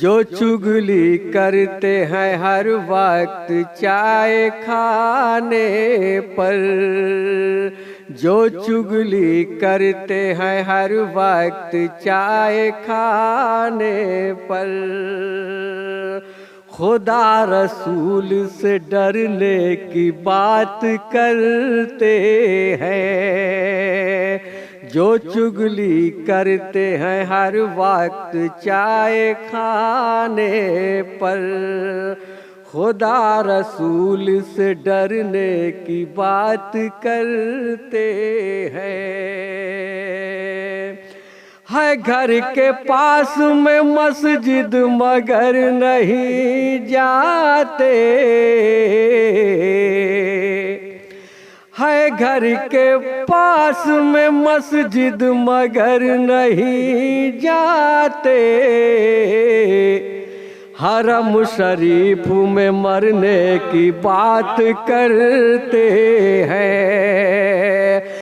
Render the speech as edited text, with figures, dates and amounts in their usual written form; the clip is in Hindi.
जो चुगली करते हैं हर वक्त चाय खाने पर, जो चुगली करते हैं हर वक्त चाय खाने पर, खुदा रसूल से डरने की बात करते हैं। जो चुगली करते हैं हर वक्त चाय खाने पर, खुदा रसूल से डरने की बात करते हैं। है घर के पास में मस्जिद मगर नहीं जाते, है घर के पास में मस्जिद मगर नहीं जाते, हरम शरीफ में मरने की बात करते